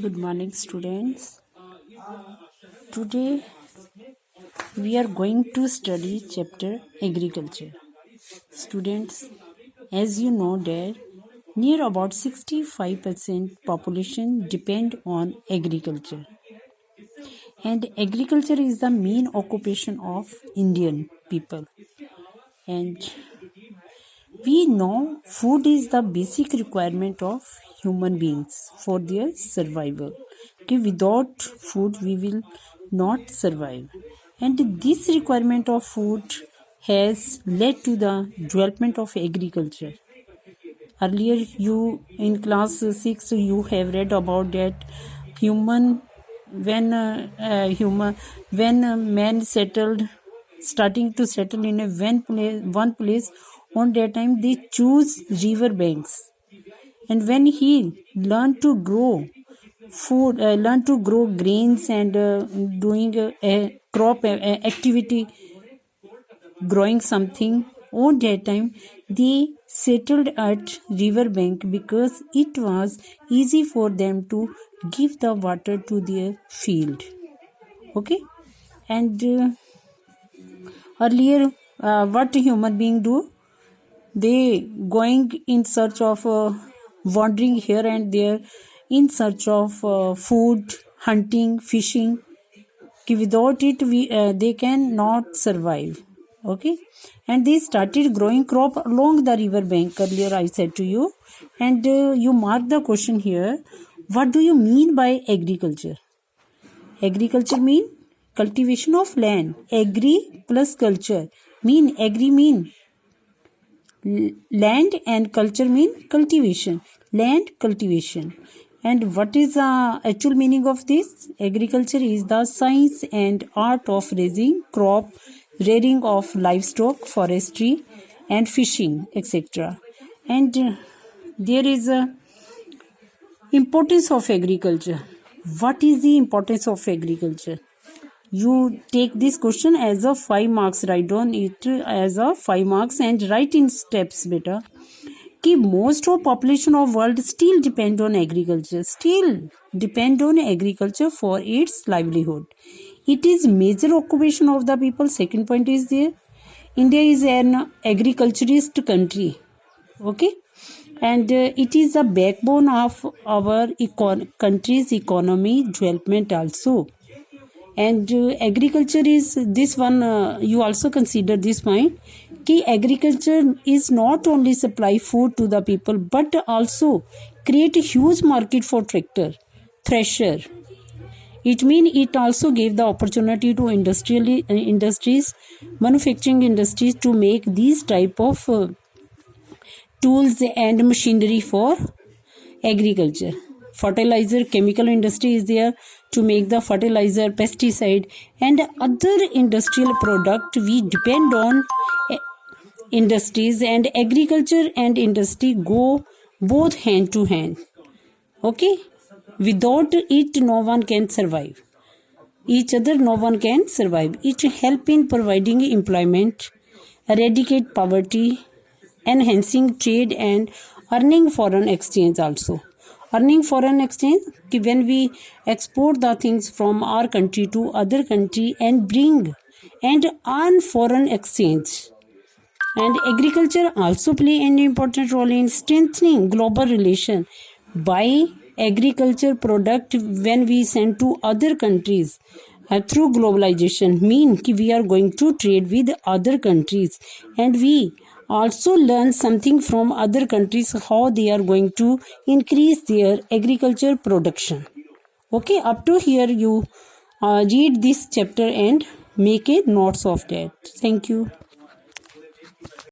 Good morning, students. Today we are going to study chapter agriculture. Students, as you know that near about 65% population depend on agriculture. And agriculture is the main occupation of Indian people. And we know food is the basic requirement of human beings for their survival. Okay, without food, we will not survive. And this requirement of food has led to the development of agriculture. Earlier, you in class 6, you have read about that human when man starting to settle in one place. On that time, they choose river banks, and when he learned to grow food, learned to grow grains and doing a crop activity, growing something, on that time they settled at river bank because it was easy for them to give the water to their field. Okay, and earlier, what human being do? They going in search of wandering here and there in search of food, hunting, fishing. Without it, they cannot survive. Okay, and they started growing crop along the river bank. Earlier, I said to you, and you mark the question here. What do you mean by agriculture? Agriculture mean cultivation of land. Agri plus culture mean land, and culture mean cultivation. Land, cultivation. And what is the actual meaning of this? Agriculture is the science and art of raising crop, rearing of livestock, forestry and fishing, etc. And there is a importance of agriculture. What is the importance of agriculture? You take this question as a 5 marks, write down it as a 5 marks and write in steps, beta. Ki most of population of world still depend on agriculture, for its livelihood. It is major occupation of the people. Second point is there. India is an agriculturist country. Okay, and it is the backbone of our country's economy development also. And agriculture is this one, you also consider this point, कि agriculture is not only supply food to the people but also create a huge market for tractor, thresher. It means it also gave the opportunity to industries, manufacturing industries to make these type of tools and machinery for agriculture. Fertilizer, chemical industry is there to make the fertilizer, pesticide and other industrial product. We depend on industries, and agriculture and industry go both hand to hand. Okay, without it no one can survive. Each other no one can survive. It help in providing employment, eradicate poverty, enhancing trade and earning foreign exchange also. Earning foreign exchange, when we export the things from our country to other country and bring and earn foreign exchange. And agriculture also play an important role in strengthening global relation. By agriculture product when we send to other countries through globalization, mean कि we are going to trade with other countries, and we also learn something from other countries how they are going to increase their agriculture production. Okay, up to here you read this chapter and make a notes of that. Thank you.